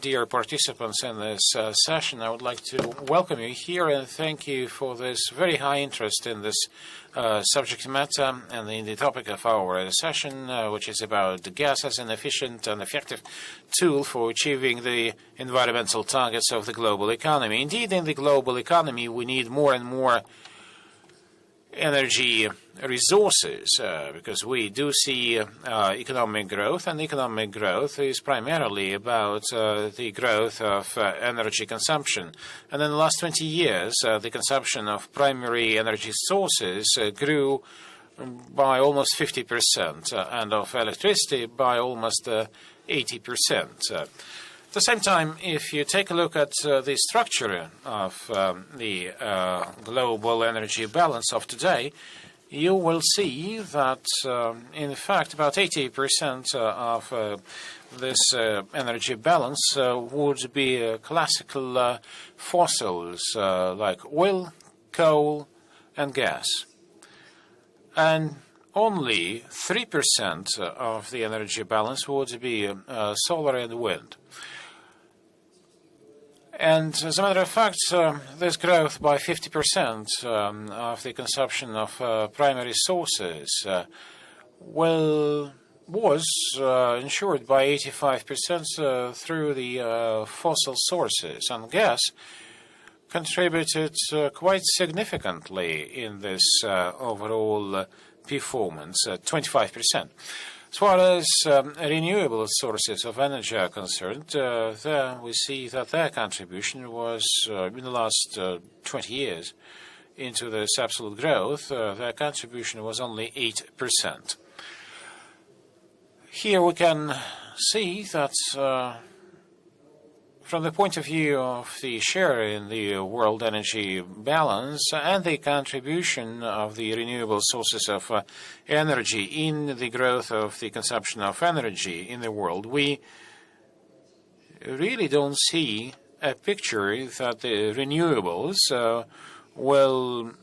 dear participants in this session, I would like to welcome you here and thank you for this very high interest in this subject matter and in the topic of our session, which is about the gas as an efficient and effective tool for achieving the environmental targets of the global economy. Indeed, in the global economy, we need more and more energy resources because we do see economic growth, and economic growth is primarily about the growth of energy consumption. And in the last 20 years, the consumption of primary energy sources grew by almost 50%, and of electricity by almost 80%. At the same time, if you take a look at the structure of the global energy balance of today, you will see that, in fact, about 80% of this energy balance would be classical fossils like oil, coal, and gas. And only 3% of the energy balance would be solar and wind. And as a matter of fact, this growth by 50% of the consumption of primary sources was ensured by 85% through the fossil sources, and gas contributed quite significantly in this overall performance, 25%. As far as renewable sources of energy are concerned, there we see that their contribution was, in the last 20 years, into this absolute growth, their contribution was only 8%. Here we can see that from the point of view of the share in the world energy balance and the contribution of the renewable sources of energy in the growth of the consumption of energy in the world, we really don't see a picture that the renewables will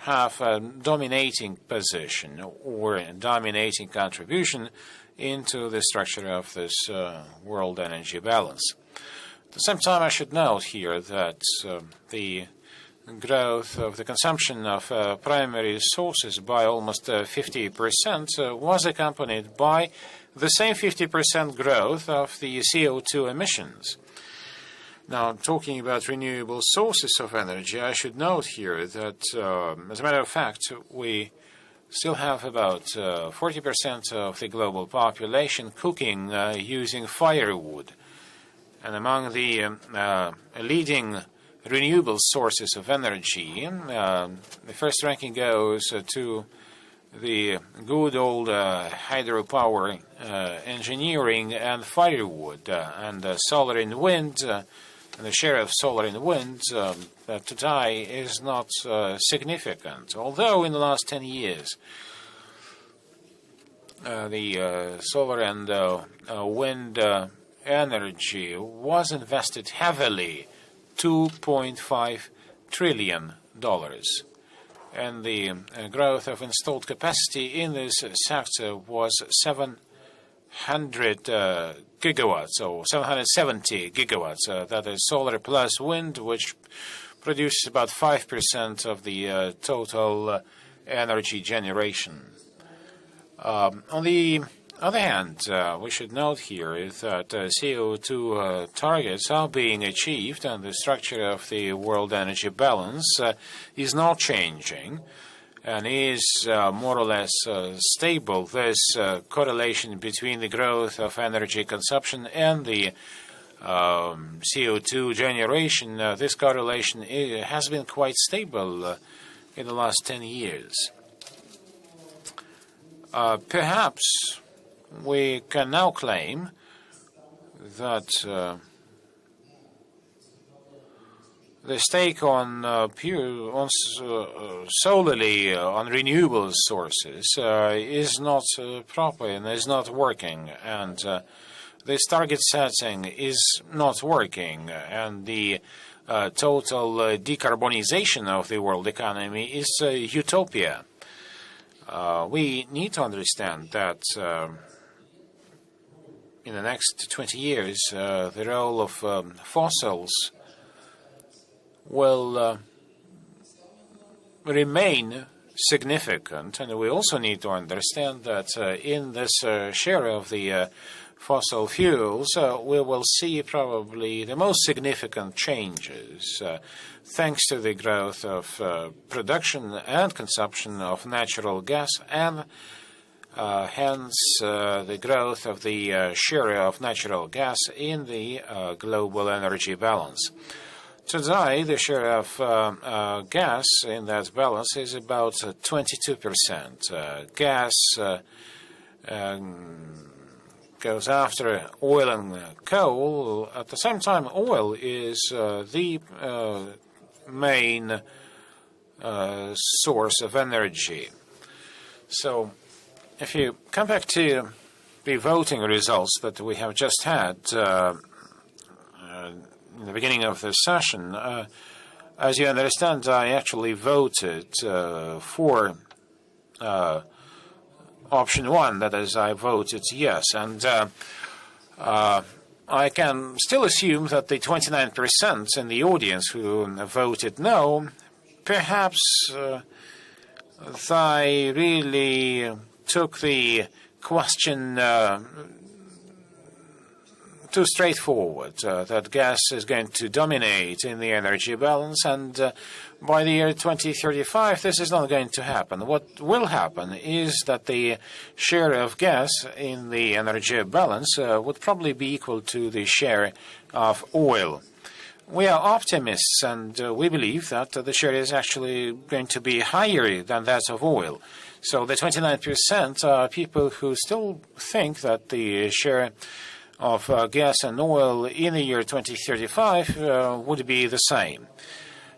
have a dominating position or a dominating contribution into the structure of this world energy balance. At the same time, I should note here that the growth of the consumption of primary sources by almost 50% was accompanied by the same 50% growth of the CO2 emissions. Now, talking about renewable sources of energy, I should note here that, as a matter of fact, we still have about 40% of the global population cooking using firewood. And among the leading renewable sources of energy, the first ranking goes to the good old hydropower engineering and firewood, and solar and wind. And the share of solar and wind today is not significant, although in the last 10 years the solar and wind energy was invested heavily, $2.5 trillion, and the growth of installed capacity in this sector was 700 gigawatts, or 770 gigawatts. That is solar plus wind, which produces about 5% of the total energy generation. On the other hand, we should note here is that CO2 targets are being achieved, and the structure of the world energy balance is not changing and is more or less stable. This correlation between the growth of energy consumption and the CO2 generation, this correlation has been quite stable in the last 10 years. Perhaps we can now claim that the stake on solely on renewable sources is not proper and is not working, and this target setting is not working, and the total decarbonization of the world economy is a utopia. We need to understand that in the next 20 years, the role of fossils will remain significant, and we also need to understand that in this share of the fossil fuels, we will see probably the most significant changes thanks to the growth of production and consumption of natural gas, and hence the growth of the share of natural gas in the global energy balance. Today, the share of gas in that balance is about 22%. Gas goes after oil and coal. At the same time, oil is the main source of energy. So, if you come back to the voting results that we have just had in the beginning of the session, as you understand, I actually voted for option 1, that is, I voted yes. And I can still assume that the 29% in the audience who voted no, perhaps they really took the question too straightforward, that gas is going to dominate in the energy balance, and by the year 2035 this is not going to happen. What will happen is that the share of gas in the energy balance would probably be equal to the share of oil. We are optimists, and we believe that the share is actually going to be higher than that of oil. So the 29% are people who still think that the share of gas and oil in the year 2035 would be the same.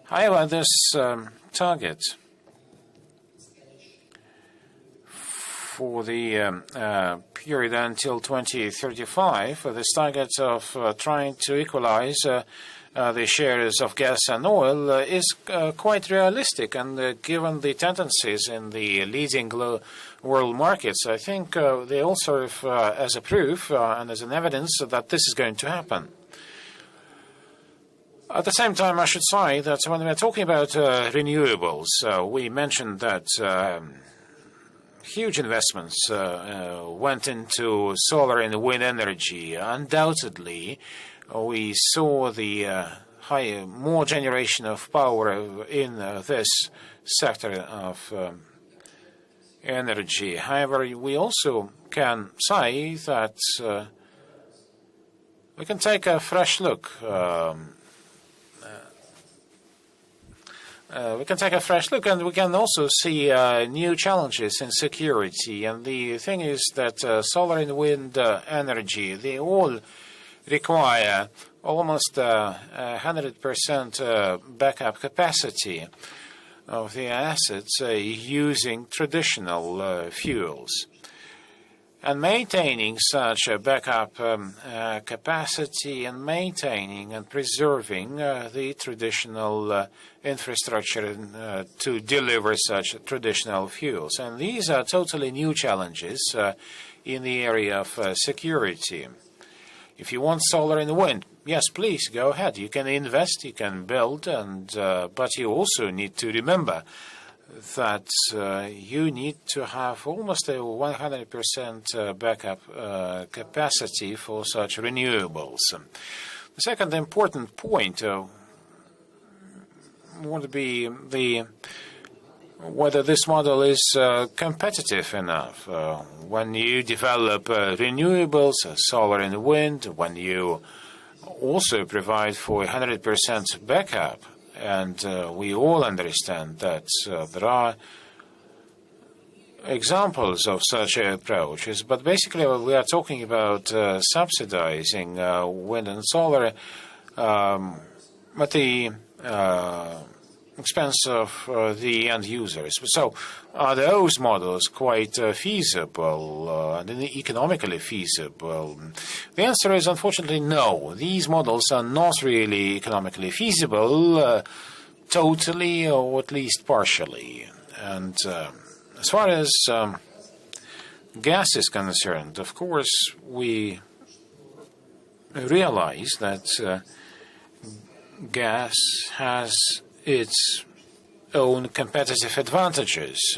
However, this target for the period until 2035, this target of trying to equalize the shares of gas and oil is quite realistic, and given the tendencies in the leading world markets, I think they all serve as a proof and as an evidence that this is going to happen. At the same time, I should say that when we're talking about renewables, we mentioned that huge investments went into solar and wind energy. Undoubtedly, we saw the more generation of power in this sector of energy. However, we also can say that we can take a fresh look. We can take a fresh look, and we can also see new challenges in security. And the thing is that solar and wind energy, they all require almost 100% backup capacity of the assets using traditional fuels. And maintaining such a backup capacity, and maintaining and preserving the traditional infrastructure to deliver such traditional fuels. And these are totally new challenges in the area of security. If you want solar and wind, yes, please, go ahead. You can invest, you can build, and but you also need to remember that you need to have almost a 100% backup capacity for such renewables. The second important point would be whether this model is competitive enough. When you develop renewables, solar and wind, when you also provide for 100% backup, and we all understand that there are examples of such approaches, but basically we are talking about subsidizing wind and solar at the expense of the end users. So are those models quite feasible and economically feasible? The answer is unfortunately no. These models are not really economically feasible totally, or at least partially. And as far as gas is concerned, of course, we realize that gas has its own competitive advantages,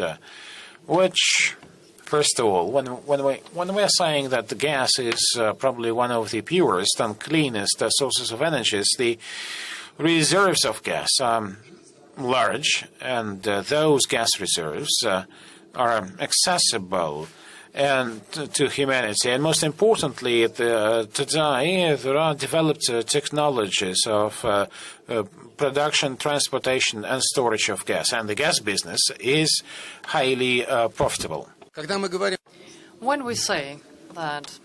which, first of all, when we are saying that the gas is probably one of the purest and cleanest sources of energy, the reserves of gas are large, and those gas reserves are accessible and to humanity. And most importantly, today there are developed technologies of production, transportation, and storage of gas, and the gas business is highly profitable. When we say that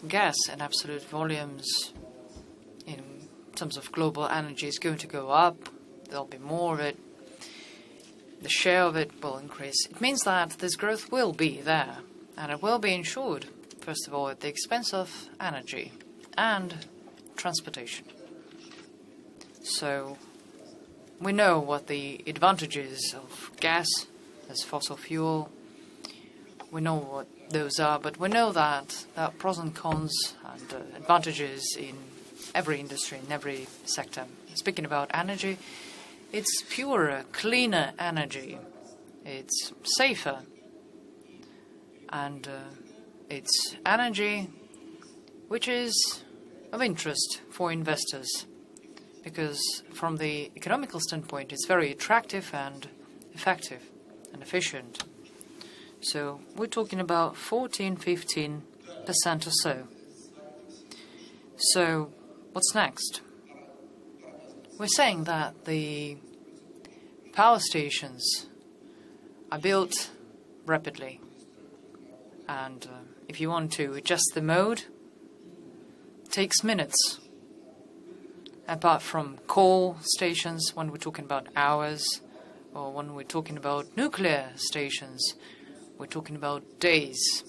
gas in absolute volumes in terms of global energy is going to go up, there'll be more of it, the share of it will increase, it means that this growth will be there, and it will be ensured, first of all, at the expense of energy and transportation. So we know what the advantages of gas as fossil fuel, we know what those are, but we know that there are pros and cons and advantages in every industry, in every sector. Speaking about energy, it's purer, cleaner energy, it's safer, and it's energy which is of interest for investors, because from the economical standpoint it's very attractive and effective and efficient. So we're talking about 14–15% or so. So what's next? We're saying that the power stations are built rapidly, and if you want to adjust the mode, it takes minutes. Apart from coal stations, when we're talking about hours, or when we're talking about nuclear stations, we're talking about days.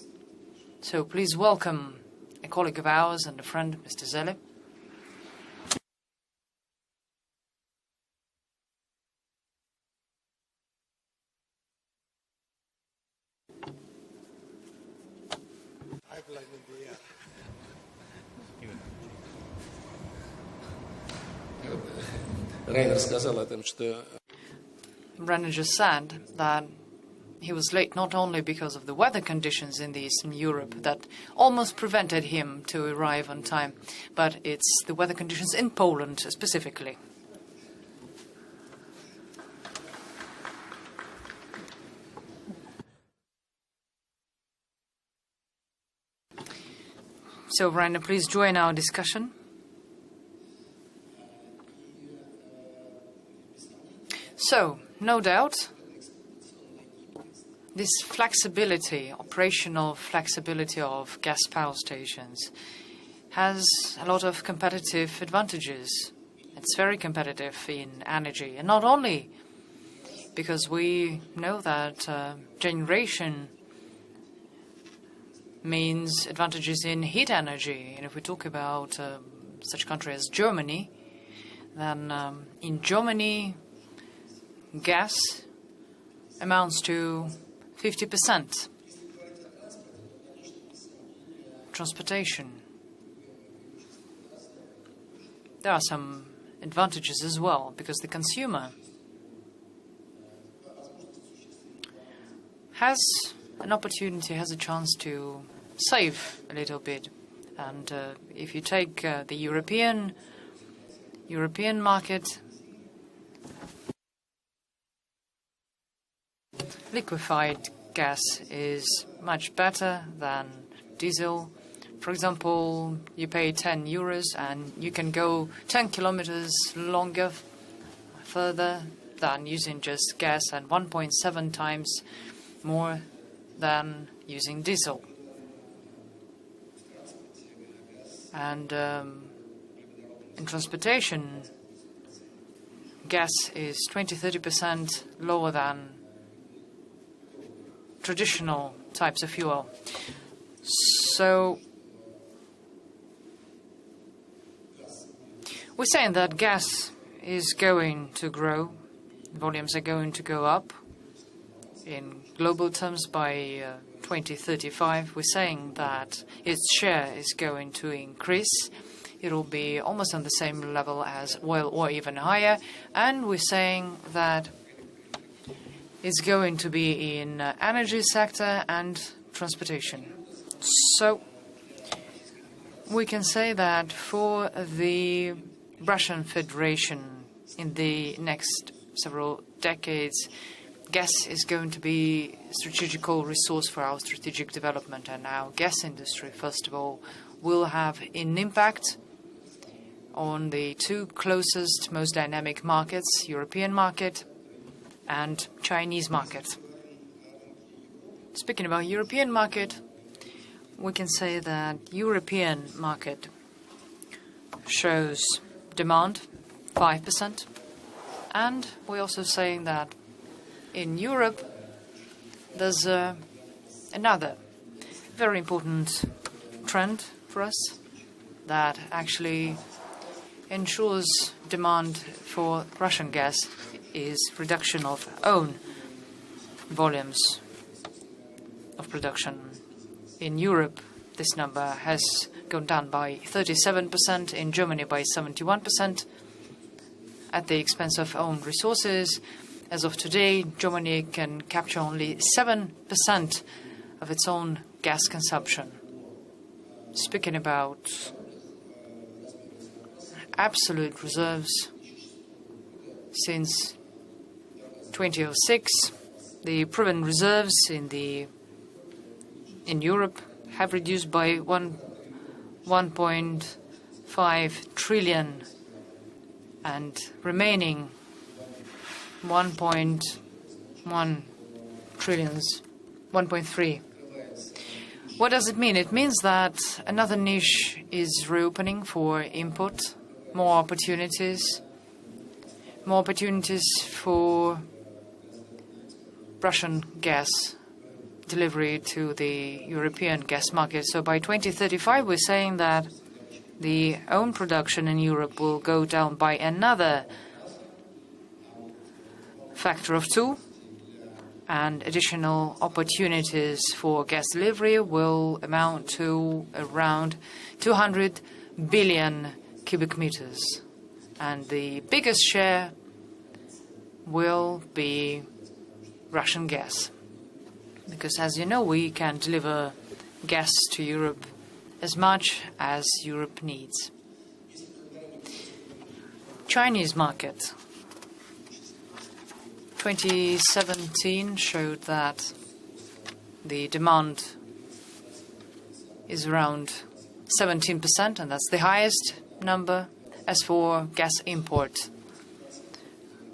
So please welcome a colleague of ours and a friend, Mr. Zelle. Rainer just said that he was late not only because of the weather conditions in the Eastern Europe that almost prevented him to arrive on time, but it's the weather conditions in Poland specifically. So, Rainer, please join our discussion. So, no doubt, this flexibility, operational flexibility of gas power stations has a lot of competitive advantages. It's very competitive in energy, and not only because we know that generation means advantages in heat energy. And if we talk about such a country as Germany, then in Germany, gas amounts to 50%. Transportation. There are some advantages as well, because the consumer has an opportunity, has a chance to save a little bit. And if you take the European market, liquefied gas is much better than diesel. For example, you pay 10 euros and you can go 10 kilometers longer, further than using just gas, and 1.7 times more than using diesel. And in transportation, gas is 20–30% lower than traditional types of fuel. So we're saying that gas is going to grow, volumes are going to go up in global terms by 2035. We're saying that its share is going to increase. it'll be almost on the same level as oil or even higher. And we're saying that it's going to be in energy sector and transportation. So we can say that for the Russian Federation in the next several decades, gas is going to be a strategical resource for our strategic development, and our gas industry, first of all, will have an impact on the two closest, most dynamic markets, European market and Chinese market. Speaking about European market, we can say that European market shows demand 5%, and we're also saying that in Europe there's another very important trend for us that actually ensures demand for Russian gas is reduction of own volumes of production. In Europe, this number has gone down by 37%, in Germany by 71%, at the expense of own resources. As of today, Germany can capture only 7% of its own gas consumption. Speaking about absolute reserves, since 2006, the proven reserves in Europe have reduced by 1.5 trillion, and remaining 1.1 trillions, 1.3. What does it mean? It means that another niche is reopening for import, more opportunities for Russian gas delivery to the European gas market. So by 2035, we're saying that the own production in Europe will go down by another factor of 2, and additional opportunities for gas delivery will amount to around 200 billion cubic meters. And the biggest share will be Russian gas. Because, as you know, we can deliver gas to Europe as much as Europe needs. Chinese market. 2017 showed that the demand is around 17%, and that's the highest number. As for gas import,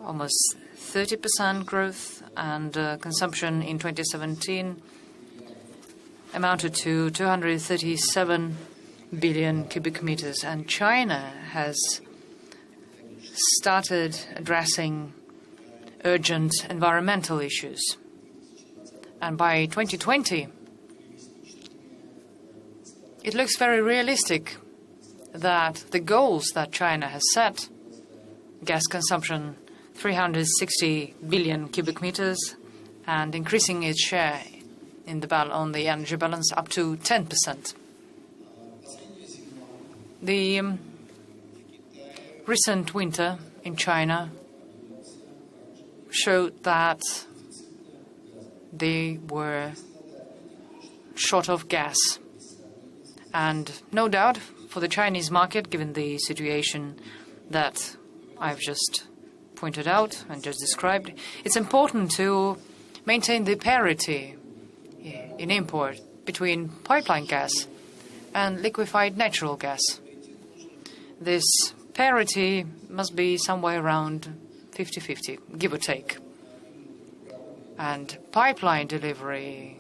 almost 30% growth, and consumption in 2017 amounted to 237 billion cubic meters. And China has started addressing urgent environmental issues. And by 2020, it looks very realistic that the goals that China has set, gas consumption 360 billion cubic meters, and increasing its share in on the energy balance up to 10%. The recent winter in China showed that they were short of gas. And no doubt for the Chinese market, given the situation that I've just pointed out and just described, it's important to maintain the parity in import between pipeline gas and liquefied natural gas. This parity must be somewhere around 50-50, give or take. And pipeline delivery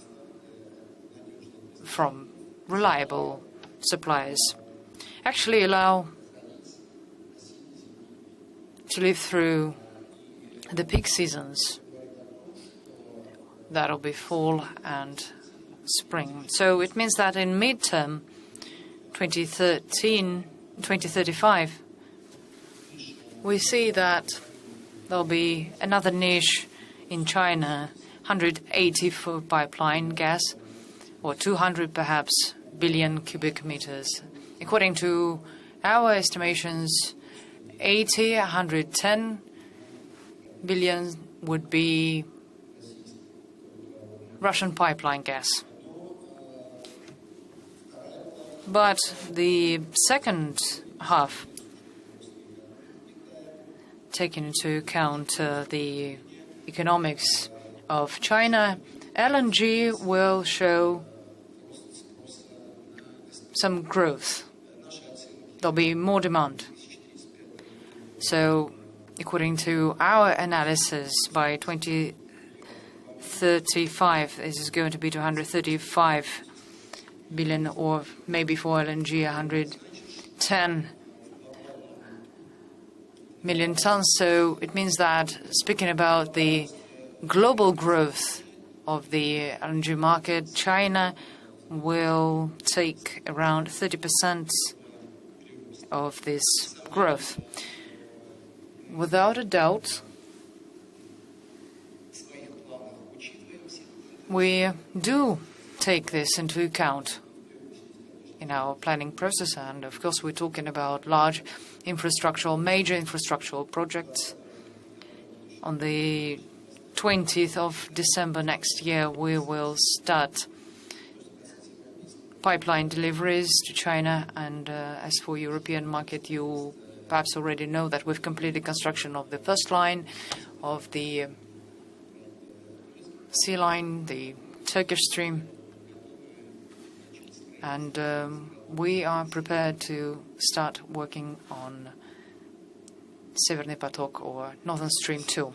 from reliable suppliers actually allow to live through the peak seasons. That'll be fall and spring. So it means that in midterm, 2035, we see that there'll be another niche in China, 180 for pipeline gas, or 200 perhaps billion cubic meters, according to our estimations, 110 billion would be Russian pipeline gas. But the second half, taking into account the economics of China, LNG will show some growth. There'll be more demand. So, according to our analysis, by 2035, this is going to be 235 billion, or maybe for LNG, 110 million tons. So it means that, speaking about the global growth of the LNG market, China will take around 30% of this growth. Without a doubt, we do take this into account in our planning process, and of course we're talking about large major infrastructural projects. On the 20th of December next year, we will start pipeline deliveries to China, and as for European market, you perhaps already know that we've completed construction of the first line of the sea line, the Turkish stream, and we are prepared to start working on Severny Potok, or Northern Stream 2.